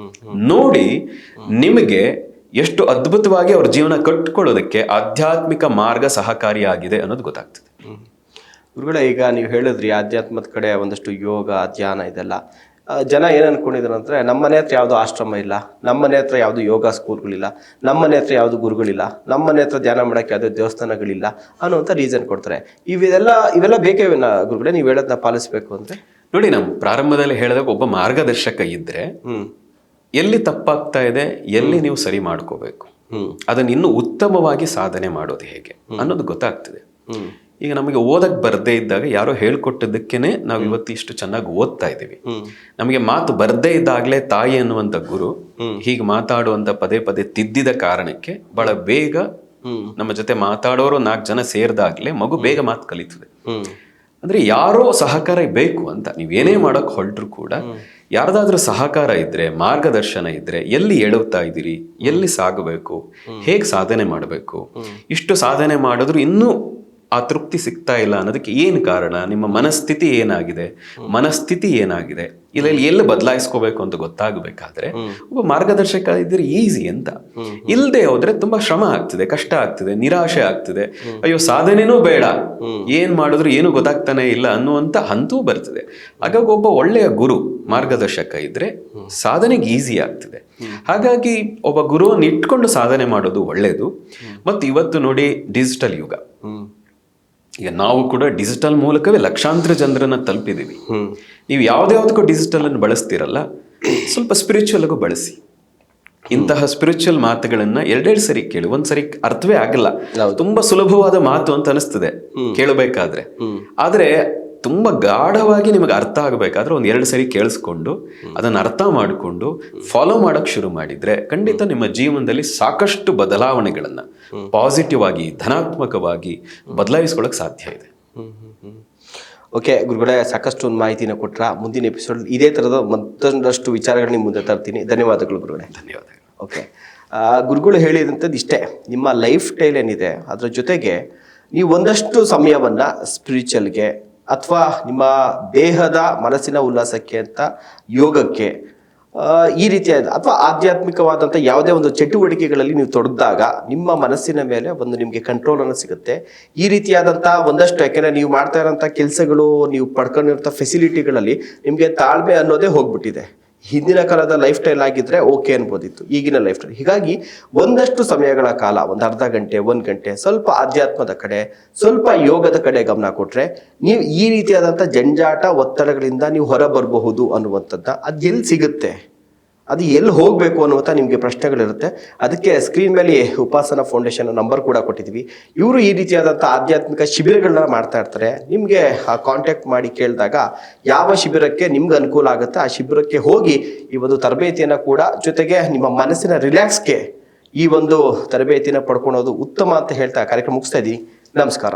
ನೋಡಿ ನಿಮಗೆ ಎಷ್ಟು ಅದ್ಭುತವಾಗಿ ಅವ್ರ ಜೀವನ ಕಟ್ಕೊಳ್ಳೋದಕ್ಕೆ ಆಧ್ಯಾತ್ಮಿಕ ಮಾರ್ಗ ಸಹಕಾರಿಯಾಗಿದೆ ಅನ್ನೋದು ಗೊತ್ತಾಗ್ತದೆ. ಗುರುಗಳೇ, ಈಗ ನೀವು ಹೇಳಿದ್ರಿ ಆಧ್ಯಾತ್ಮದ ಕಡೆ ಒಂದಷ್ಟು ಯೋಗ, ಧ್ಯಾನ ಇದೆಲ್ಲ. ಜನ ಏನು ಅನ್ಕೊಂಡಿದ್ರು ಅಂದರೆ, ನಮ್ಮನೆ ಹತ್ರ ಯಾವುದು ಆಶ್ರಮ ಇಲ್ಲ, ನಮ್ಮನೆ ಹತ್ರ ಯಾವುದು ಯೋಗ ಸ್ಕೂಲ್ಗಳಿಲ್ಲ, ನಮ್ಮನೆ ಹತ್ರ ಯಾವುದು ಗುರುಗಳಿಲ್ಲ, ನಮ್ಮನೆ ಹತ್ರ ಧ್ಯಾನ ಮಾಡೋಕ್ಕೆ ಯಾವುದೇ ದೇವಸ್ಥಾನಗಳಿಲ್ಲ ಅನ್ನುವಂಥ ರೀಸನ್ ಕೊಡ್ತಾರೆ. ಇವೆಲ್ಲ ಬೇಕೇ ಗುರುಗಳೇ, ನೀವು ಹೇಳೋದನ್ನ ಪಾಲಿಸ್ಬೇಕು ಅಂದರೆ? ನೋಡಿ, ನಾವು ಪ್ರಾರಂಭದಲ್ಲಿ ಹೇಳಿದಾಗ ಒಬ್ಬ ಮಾರ್ಗದರ್ಶಕ ಇದ್ರೆ ಎಲ್ಲಿ ತಪ್ಪಾಗ್ತಾ ಇದೆ, ಎಲ್ಲಿ ನೀವು ಸರಿ ಮಾಡ್ಕೋಬೇಕು, ಅದನ್ನ ಇನ್ನೂ ಉತ್ತಮವಾಗಿ ಸಾಧನೆ ಮಾಡೋದು ಹೇಗೆ ಅನ್ನೋದು ಗೊತ್ತಾಗ್ತದೆ. ಈಗ ನಮಗೆ ಓದಕ್ ಬರ್ದೇ ಇದ್ದಾಗ ಯಾರೋ ಹೇಳ್ಕೊಟ್ಟಿದ್ದಕ್ಕೇನೆ ನಾವು ಇವತ್ತು ಇಷ್ಟು ಚೆನ್ನಾಗಿ ಓದ್ತಾ ಇದ್ದೀವಿ. ನಮಗೆ ಮಾತು ಬರ್ದೇ ಇದ್ದಾಗಲೇ ತಾಯಿ ಅನ್ನುವಂಥ ಗುರು ಹೀಗೆ ಮಾತಾಡುವಂತ ಪದೇ ಪದೇ ತಿದ್ದಿದ ಕಾರಣಕ್ಕೆ ಬಹಳ ಬೇಗ ನಮ್ಮ ಜೊತೆ ಮಾತಾಡೋರು 4 ಜನ ಸೇರಿದಾಗ್ಲೇ ಮಗು ಬೇಗ ಮಾತು ಕಲಿತದೆ. ಅಂದ್ರೆ ಯಾರೋ ಸಹಕಾರ ಬೇಕು ಅಂತ ನೀವೇನೇ ಮಾಡೋಕ್ ಹೊರಟ್ರು ಕೂಡ ಯಾರ್ದಾದ್ರೂ ಸಹಕಾರ ಇದ್ರೆ, ಮಾರ್ಗದರ್ಶನ ಇದ್ರೆ, ಎಲ್ಲಿ ಎಡವ್ತಾ ಇದ್ದೀರಿ, ಎಲ್ಲಿ ಸಾಗಬೇಕು, ಹೇಗೆ ಸಾಧನೆ ಮಾಡಬೇಕು, ಇಷ್ಟು ಸಾಧನೆ ಮಾಡಿದ್ರು ಇನ್ನೂ ಆ ತೃಪ್ತಿ ಸಿಗ್ತಾ ಇಲ್ಲ ಅನ್ನೋದಕ್ಕೆ ಏನು ಕಾರಣ, ನಿಮ್ಮ ಮನಸ್ಥಿತಿ ಏನಾಗಿದೆ, ಇದರಲ್ಲಿ ಎಲ್ಲಿ ಬದಲಾಯಿಸ್ಕೋಬೇಕು ಅಂತ ಗೊತ್ತಾಗಬೇಕಾದ್ರೆ ಒಬ್ಬ ಮಾರ್ಗದರ್ಶಕ ಇದ್ರೆ ಈಸಿ ಅಂತ. ಇಲ್ಲದೆ ಹೋದ್ರೆ ತುಂಬಾ ಶ್ರಮ ಆಗ್ತದೆ, ಕಷ್ಟ ಆಗ್ತದೆ, ನಿರಾಶೆ ಆಗ್ತದೆ, ಅಯ್ಯೋ ಸಾಧನೆನೂ ಬೇಡ, ಏನ್ ಮಾಡಿದ್ರು ಏನು ಗೊತ್ತಾಗ್ತಾನೆ ಇಲ್ಲ ಅನ್ನುವಂತ ಹಂತೂ ಬರ್ತದೆ. ಹಾಗಾಗಿ ಒಬ್ಬ ಒಳ್ಳೆಯ ಗುರು, ಮಾರ್ಗದರ್ಶಕ ಇದ್ರೆ ಸಾಧನೆಗೆ ಈಸಿ ಆಗ್ತದೆ. ಹಾಗಾಗಿ ಒಬ್ಬ ಗುರುವನ್ನು ಇಟ್ಕೊಂಡು ಸಾಧನೆ ಮಾಡೋದು ಒಳ್ಳೆಯದು. ಮತ್ತು ಇವತ್ತು ನೋಡಿ, ಡಿಜಿಟಲ್ ಯುಗ, ಈಗ ನಾವು ಕೂಡ ಡಿಜಿಟಲ್ ಮೂಲಕವೇ ಲಕ್ಷಾಂತರ ಜನರನ್ನ ತಲುಪಿದೀವಿ. ನೀವು ಯಾವ್ದಾವ್ದಕ್ಕೂ ಡಿಜಿಟಲ್ ಅನ್ನು ಬಳಸ್ತಿರಲ್ಲ, ಸ್ವಲ್ಪ ಸ್ಪಿರಿಚುವಲ್ಗೂ ಬಳಸಿ. ಇಂತಹ ಸ್ಪಿರಿಚುವಲ್ ಮಾತುಗಳನ್ನ 2 ಸರಿ ಕೇಳಿ, ಒಂದ್ಸರಿ ಅರ್ಥವೇ ಆಗಲ್ಲ, ತುಂಬಾ ಸುಲಭವಾದ ಮಾತು ಅಂತ ಅನಿಸ್ತದೆ ಕೇಳಬೇಕಾದ್ರೆ. ಆದ್ರೆ ತುಂಬಾ ಗಾಢವಾಗಿ ನಿಮಗೆ ಅರ್ಥ ಆಗಬೇಕಾದ್ರೆ 1-2 ಸರಿ ಕೇಳಿಸ್ಕೊಂಡು ಅದನ್ನ ಅರ್ಥ ಮಾಡಿಕೊಂಡು ಫಾಲೋ ಮಾಡಕ್ ಶುರು ಮಾಡಿದ್ರೆ ಖಂಡಿತ ನಿಮ್ಮ ಜೀವನದಲ್ಲಿ ಸಾಕಷ್ಟು ಬದಲಾವಣೆಗಳನ್ನ ಪಾಸಿಟಿವ್ ಆಗಿ, ಧನಾತ್ಮಕವಾಗಿ ಬದಲಾಯಿಸ್ಕೊಳ್ಳಕ್ ಸಾಧ್ಯ ಇದೆ. ಓಕೆ ಗುರುಗಳೇ, ಸಾಕಷ್ಟು ಒಂದು ಮಾಹಿತಿನ ಕೊಟ್ರ. ಮುಂದಿನ ಎಪಿಸೋಡ್ ಇದೇ ತರದ ಮತ್ತೊಂದಷ್ಟು ವಿಚಾರಗಳು ನಿಮ್ಮ ಮುಂದೆ ತರ್ತೀನಿ. ಧನ್ಯವಾದಗಳು ಗುರುಗಳೇ. ಧನ್ಯವಾದಗಳು. ಓಕೆ, ಗುರುಗಳು ಹೇಳಿದಂಥದ್ದು ಇಷ್ಟೇ, ನಿಮ್ಮ ಲೈಫ್ ಸ್ಟೈಲ್ ಏನಿದೆ ಅದರ ಜೊತೆಗೆ ನೀವು ಒಂದಷ್ಟು ಸಮಯವನ್ನ ಸ್ಪಿರಿಚುವಲ್ಗೆ ಅಥವಾ ನಿಮ್ಮ ದೇಹದ ಮನಸ್ಸಿನ ಉಲ್ಲಾಸಕ್ಕೆ ಅಂತ ಯೋಗಕ್ಕೆ, ಈ ರೀತಿಯಾದ ಅಥವಾ ಆಧ್ಯಾತ್ಮಿಕವಾದಂಥ ಯಾವುದೇ ಒಂದು ಚಟುವಟಿಕೆಗಳಲ್ಲಿ ನೀವು ತೊಡಗಿದಾಗ ನಿಮ್ಮ ಮನಸ್ಸಿನ ಮೇಲೆ ಒಂದು ನಿಮಗೆ ಕಂಟ್ರೋಲ್ ಅನ್ನು ಸಿಗುತ್ತೆ. ಈ ರೀತಿಯಾದಂಥ ಒಂದಷ್ಟು, ಯಾಕೆಂದರೆ ನೀವು ಮಾಡ್ತಾ ಇರೋಂಥ ಕೆಲಸಗಳು, ನೀವು ಪಡ್ಕೊಂಡಿರೋಂಥ ಫೆಸಿಲಿಟಿಗಳಲ್ಲಿ ನಿಮಗೆ ತಾಳ್ಮೆ ಅನ್ನೋದೇ ಹೋಗ್ಬಿಟ್ಟಿದೆ. ಹಿಂದಿನ ಕಾಲದ ಲೈಫ್ ಸ್ಟೈಲ್ ಆಗಿದ್ರೆ ಓಕೆ ಅನ್ಬೋದಿತ್ತು, ಈಗಿನ ಲೈಫ್ ಸ್ಟೈಲ್. ಹೀಗಾಗಿ ಒಂದಷ್ಟು ಸಮಯಗಳ ಕಾಲ, ಒಂದು ಅರ್ಧ ಗಂಟೆ, 1 ಗಂಟೆ ಸ್ವಲ್ಪ ಆಧ್ಯಾತ್ಮದ ಕಡೆ, ಸ್ವಲ್ಪ ಯೋಗದ ಕಡೆ ಗಮನ ಕೊಟ್ರೆ ನೀವು ಈ ರೀತಿಯಾದಂಥ ಜಂಜಾಟ, ಒತ್ತಡಗಳಿಂದ ನೀವು ಹೊರ ಬರಬಹುದು ಅನ್ನುವಂಥದ್ದು ಅದು ಎಲ್ಲಿ ಸಿಗುತ್ತೆ ಅದು ಎಲ್ಲಿ ಹೋಗಬೇಕು ಅನ್ನುವಂಥ ನಿಮಗೆ ಪ್ರಶ್ನೆಗಳಿರುತ್ತೆ. ಅದಕ್ಕೆ ಸ್ಕ್ರೀನ್ ಮೇಲೆ ಉಪಾಸನಾ ಫೌಂಡೇಶನ್ ನಂಬರ್ ಕೂಡ ಕೊಟ್ಟಿದ್ದೀವಿ. ಇವರು ಈ ರೀತಿಯಾದಂಥ ಆಧ್ಯಾತ್ಮಿಕ ಶಿಬಿರಗಳನ್ನ ಮಾಡ್ತಾ ಇರ್ತಾರೆ. ನಿಮಗೆ ಕಾಂಟ್ಯಾಕ್ಟ್ ಮಾಡಿ ಕೇಳಿದಾಗ ಯಾವ ಶಿಬಿರಕ್ಕೆ ನಿಮ್ಗೆ ಅನುಕೂಲ ಆಗುತ್ತೆ ಆ ಶಿಬಿರಕ್ಕೆ ಹೋಗಿ ಈ ಒಂದು ತರಬೇತಿಯನ್ನು ಕೂಡ, ಜೊತೆಗೆ ನಿಮ್ಮ ಮನಸ್ಸಿನ ರಿಲ್ಯಾಕ್ಸ್ಗೆ ಈ ಒಂದು ತರಬೇತಿನ ಪಡ್ಕೊಳೋದು ಉತ್ತಮ ಅಂತ ಹೇಳ್ತಾ ಕಾರ್ಯಕ್ರಮ ಮುಗಿಸ್ತಾ ಇದ್ದೀನಿ. ನಮಸ್ಕಾರ.